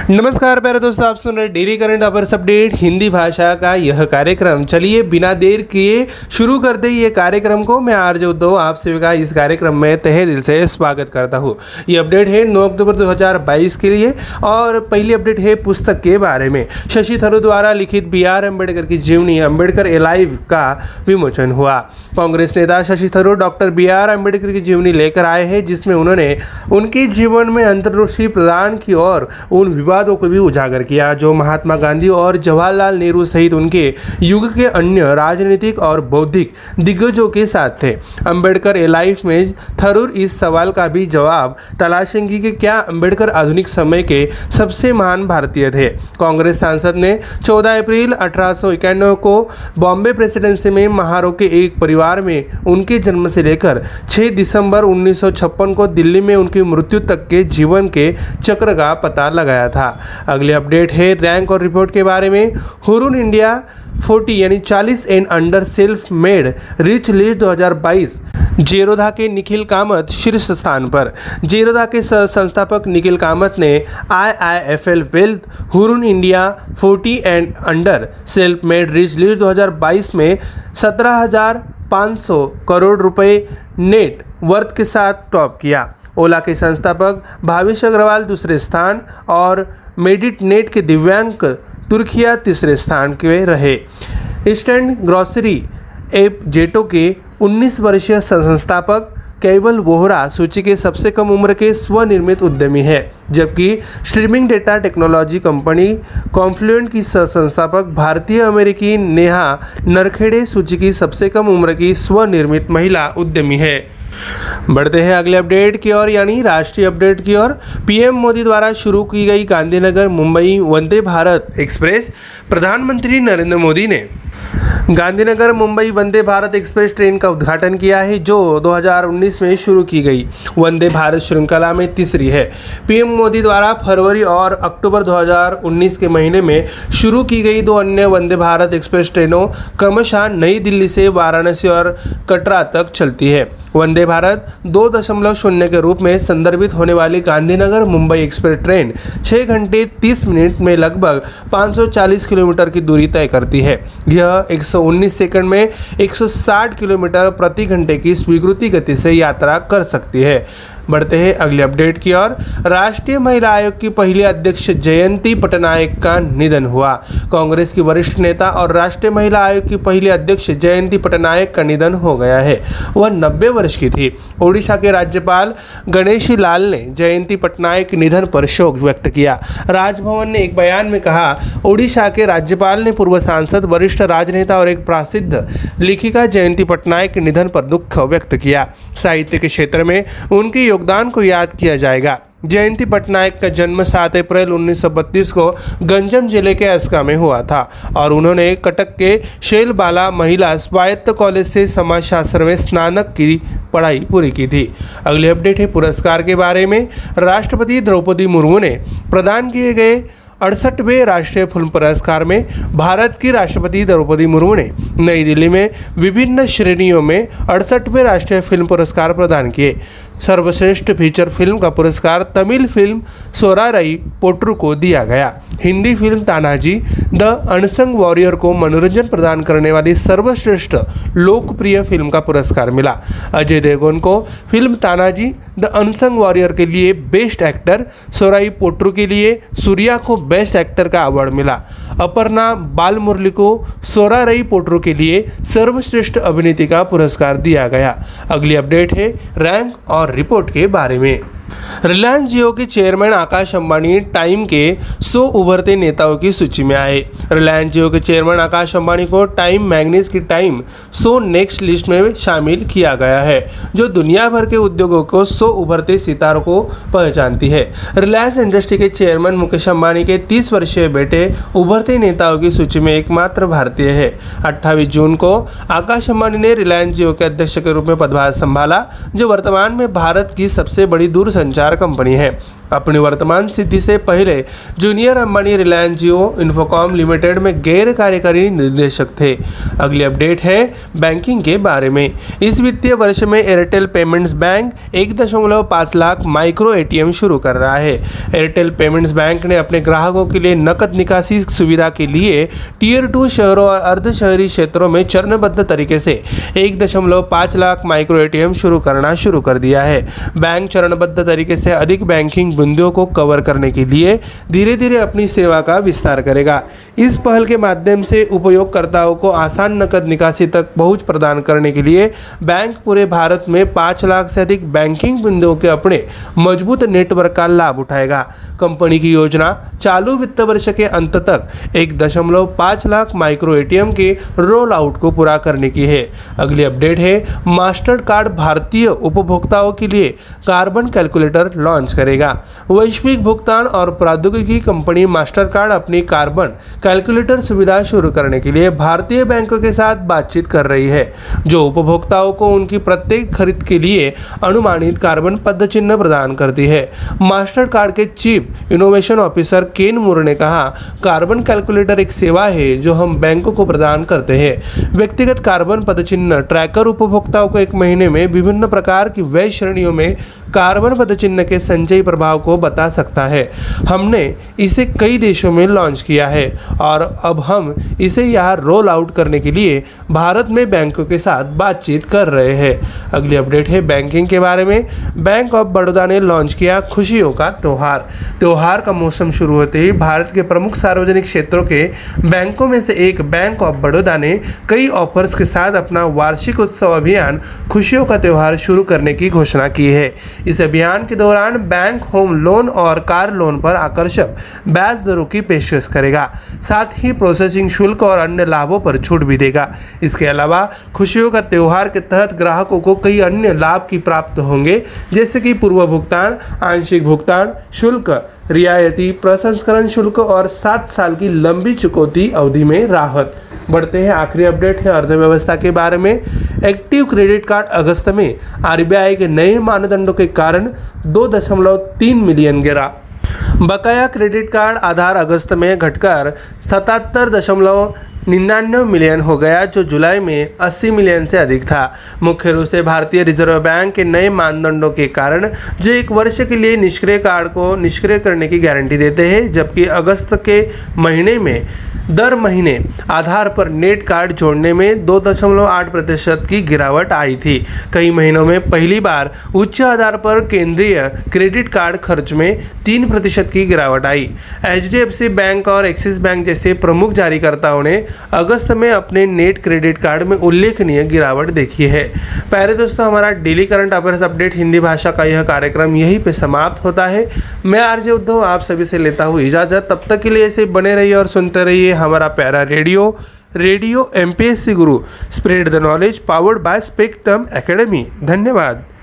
नमस्कार प्यारे दोस्तों, आप सुन रहे daily current affairs update Hindi भाषा का यह कार्यक्रम। चलिए बिना देर किए शुरू करते ही ये कार्यक्रम को मैं आरजे उद्धव आप सभी का इस कार्यक्रम में तहे दिल से स्वागत करता हूँ। ये अपडेट है 9 अक्टूबर 2022 के लिए और पहली अपडेट है पुस्तक के बारे में। शशि थरूर द्वारा लिखित BR अम्बेडकर की जीवनी अम्बेडकर एलाइव का विमोचन हुआ। कांग्रेस नेता शशि थरूर डॉक्टर BR अम्बेडकर की जीवनी लेकर आए हैं, जिसमें उन्होंने उनके जीवन में अंतर्दृष्टि प्रदान की और उन विवादों को भी उजागर किया जो महात्मा गांधी और जवाहरलाल नेहरू सहित उनके युग के अन्य राजनीतिक और बौद्धिक दिग्गजों के साथ थे। अम्बेडकर एलाइव में थरूर इस सवाल का भी जवाब तलाशेंगे कि क्या अम्बेडकर आधुनिक समय के सबसे महान भारतीय थे। कांग्रेस सांसद ने 14 अप्रैल 1891 को बॉम्बे प्रेसिडेंसी में महारों के एक परिवार में उनके जन्म से लेकर 6 दिसंबर 1956 को दिल्ली में उनकी मृत्यु तक के जीवन के चक्र का पता लगाया था। अगली अपडेट है रैंक और रिपोर्ट के बारे में। हुरून इंडिया 40 यानी 40 and under self made rich list 2022। Zerodha के निखिल कामत शीर्ष स्थान पर। जेरोधा के संस्थापक निखिल कामत ने IIFL wealth Hurun India 40 and under self made rich list 2022 में 17,500 करोड़ रुपए नेट वर्थ के साथ टॉप किया। ओला के संस्थापक भावेश अग्रवाल दूसरे स्थान और मेडिट नेट के दिव्यांग तुर्किया तीसरे स्थान के रहे। इंस्टेंट ग्रॉसरी ऐप जेटो के 19 वर्षीय संस्थापक केवल वोहरा सूची के सबसे कम उम्र के स्वनिर्मित उद्यमी है, जबकि streaming data technology company confluent की संस्थापक भारतीय अमेरिकी नेहा नरखेड़े सूची की सबसे कम उम्र की स्वनिर्मित महिला उद्यमी है। बढ़ते हैं अगले अपडेट की ओर यानी राष्ट्रीय अपडेट की ओर। पीएम मोदी द्वारा शुरू की गई गांधीनगर मुंबई वंदे भारत एक्सप्रेस। प्रधानमंत्री नरेंद्र मोदी ने गांधीनगर मुंबई वंदे भारत एक्सप्रेस ट्रेन का उद्घाटन किया है, जो 2019 में शुरू की गई वंदे भारत श्रृंखला में तीसरी है। पीएम मोदी द्वारा फरवरी और अक्टूबर 2019 के महीने में शुरू की गई 2 अन्य वंदे भारत एक्सप्रेस ट्रेनों क्रमशः नई दिल्ली से वाराणसी और कटरा तक चलती है। वंदे भारत 2.0 के रूप में संदर्भित होने वाली गांधीनगर मुंबई एक्सप्रेस ट्रेन 6 घंटे 30 मिनट में लगभग 540 किलोमीटर की दूरी तय करती है। यह 119 सेकंड में 160 किलोमीटर प्रति घंटे की स्वीकृति गति से यात्रा कर सकती है। बढ़ते हैं अगले अपडेट की ओर। राष्ट्रीय महिला आयोग की पहली अध्यक्ष जयंती पटनायक का निधन हुआ। कांग्रेस की वरिष्ठ नेता और राष्ट्रीय महिला आयोग की पहली अध्यक्ष जयंती पटनायक का निधन हो गया है। वह 90 वर्ष की थी। ओडिशा के राज्यपाल गणेशी लाल ने जयंती पटनायक के निधन पर शोक व्यक्त किया। राजभवन ने एक बयान में कहा, ओडिशा के राज्यपाल ने पूर्व सांसद, वरिष्ठ राजनेता और एक प्रसिद्ध लेखिका जयंती पटनायक के निधन पर दुख व्यक्त किया। साहित्य के क्षेत्र में उनके योगदान को याद किया जाएगा। जयंती पटनायक का जन्म 7 अप्रैल 1932 को गंजम जिले के अस्का में हुआ था और उन्होंने कटक के शैलबाला महिला स्वायत्त कॉलेज से समाजशास्त्र में स्नातक की पढ़ाई पूरी की थी। अगली अपडेट है पुरस्कार के बारे में। राष्ट्रपति द्रौपदी मुर्मू ने प्रदान किए गए 68वें राष्ट्रीय फिल्म पुरस्कार में भारत की राष्ट्रपति द्रौपदी मुर्मू ने नई दिल्ली में विभिन्न श्रेणियों में 68वें राष्ट्रीय फिल्म पुरस्कार प्रदान किए। सर्वश्रेष्ठ फीचर फिल्म का पुरस्कार तमिल फिल्म सोरारई पोट्रू को दिया गया। Hindi film Tanaji the unsung warrior को मनोरंजन प्रदान करने वाली सर्वश्रेष्ठ लोकप्रिय फिल्म का पुरस्कार मिला। अजय देवगन को film Tanaji the unsung warrior के लिए बेस्ट एक्टर, सोराई पोट्रू के लिए सूर्या को बेस्ट एक्टर का अवार्ड मिला। अपर्णा बालमुरली को सोरारई पोट्रू के लिए सर्वश्रेष्ठ अभिनेत्री का पुरस्कार दिया गया। अगली अपडेट है रैंक और रिपोर्ट के बारे में। रिलायंस जियो के चेयरमैन आकाश अंबानी टाइम के 100 उभरते नेताओं की सूची में आए। रिलायंस जियो के चेयरमैन आकाश अंबानी को टाइम मैगजीन की टाइम 100 नेक्स्ट लिस्ट में शामिल किया गया है, जो दुनिया भर के उद्योगों को 100 उभरते सितारों को पहचानती है। रिलायंस इंडस्ट्री के चेयरमैन मुकेश अंबानी के 30 वर्षीय बेटे उभरते नेताओं की सूची में एकमात्र भारतीय है। 28 जून को आकाश अंबानी ने रिलायंस जियो के अध्यक्ष के रूप में पदभार संभाला, जो वर्तमान में भारत की सबसे बड़ी दूरसंचार कंपनी है। अपनी वर्तमान स्थिति से पहले जूनियर अंबानी रिलायंस जियो इन्फोकॉम लिमिटेड में गैर कार्यकारी निदेशक थे। अगली अपडेट है बैंकिंग के बारे में। इस वित्तीय वर्ष में Airtel payments bank 1.5 lakh micro ATM शुरू कर रहा है। एयरटेल पेमेंट्स बैंक ने अपने ग्राहकों के लिए नकद निकासी सुविधा के लिए टियर 2 शहरों और अर्ध शहरी क्षेत्रों में चरणबद्ध तरीके से 1.5 लाख माइक्रो एटीएम शुरू कर दिया है। बैंक चरणबद्ध तरीके से अधिक बैंकिंग बिंदुओं को कवर करने के लिए धीरे धीरे अपनी सेवा का विस्तार करेगा। इस पहल के माध्यम से उपयोगकर्ताओं को आसान नकद निकासी तक पहुंच प्रदान करने के लिए बैंक पूरे भारत में 5 लाख से अधिक बैंकिंग बिंदुओं के अपने मजबूत नेटवर्क का लाभ उठाएगा। कंपनी की योजना चालू वित्त वर्ष के अंत तक 1.5 लाख माइक्रो एटीएम के रोल आउट को पूरा करने की है। अगली अपडेट है मास्टर कार्ड भारतीय उपभोक्ताओं के लिए कार्बन कैलकुलेटर लॉन्च करेगा। वैश्विक भुगतान और प्रौद्योगिकी कंपनी मास्टर कार्ड अपनी कार्बन कैलकुलेटर सुविधा शुरू करने के लिए भारतीय बैंकों के साथ बातचीत कर रही है, जो उपभोक्ताओं को उनकी प्रत्येक खरीद के लिए अनुमानित कार्बन पदचिह्न प्रदान करती है। मास्टर कार्ड के चीफ इनोवेशन ऑफिसर केन मूर ने कहा, कार्बन कैलकुलेटर एक सेवा है जो हम बैंकों को प्रदान करते हैं। व्यक्तिगत कार्बन पदचिह्न ट्रैकर उपभोक्ताओं को 1 महीने में विभिन्न प्रकार की व्यय श्रेणियों में कार्बन पदचिह्न के संचयी प्रभाव को बता सकता है। हमने इसे कई देशों में लॉन्च किया है और अब हम इसे यहाँ रोल आउट करने के लिए भारत में बैंकों के साथ बातचीत कर रहे हैं। अगली अपडेट है बैंकिंग के बारे में। बैंक ऑफ बड़ौदा ने लॉन्च किया खुशियों का त्योहार का मौसम शुरू होते ही भारत के प्रमुख सार्वजनिक क्षेत्रों के बैंकों में से एक बैंक ऑफ बड़ौदा ने कई ऑफर्स के साथ अपना वार्षिक उत्सव अभियान खुशियों का त्योहार शुरू करने की घोषणा की है। इस अभियान के दौरान बैंक होम लोन और कार लोन पर आकर्षक ब्याज दरों की पेशकश करेगा, साथ ही प्रोसेसिंग शुल्क और अन्य लाभों पर छूट भी देगा। इसके अलावा खुशियों का त्योहार के तहत ग्राहकों को कई अन्य लाभ की प्राप्त होंगे, जैसे कि पूर्व भुगतान, आंशिक भुगतान शुल्क रियायती, प्रसंस्करण शुल्क और 7 साल की लंबी चुकौती अवधि में राहत। बढ़ते हैं, आखिरी अपडेट है अर्थव्यवस्था के बारे में। एक्टिव क्रेडिट कार्ड अगस्त में आरबीआई के नए मानदंडों के कारण 2.3 मिलियन गिरा। बकाया क्रेडिट कार्ड आधार अगस्त में घटकर 77.99 मिलियन हो गया, जो जुलाई में 80 मिलियन से अधिक था। मुख्य रूप से भारतीय रिजर्व बैंक के नए मानदंडों के कारण, जो 1 वर्ष के लिए निष्क्रिय कार्ड को निष्क्रिय करने की गारंटी देते हैं, जबकि अगस्त के महीने में दर महीने आधार पर नेट कार्ड जोड़ने में 2.8% की गिरावट आई थी। कई महीनों में पहली बार उच्च आधार पर केंद्रीय क्रेडिट कार्ड खर्च में 3% की गिरावट आई। HDFC बैंक और एक्सिस बैंक जैसे प्रमुख जारीकर्ताओं ने अगस्त में अपने नेट क्रेडिट कार्ड में उल्लेखनीय गिरावट देखी है। प्यारे दोस्तों, हमारा daily current affairs update Hindi भाषा का यह कार्यक्रम यहीं पे समाप्त होता है। मैं आरजे उद्धव आप सभी से लेता हूँ इजाज़त। तब तक के लिए ऐसे बने रहिए और सुनते रहिए हमारा प्यारा radio MPSC Guru, spread the knowledge, powered by spectrum academy. धन्यवाद।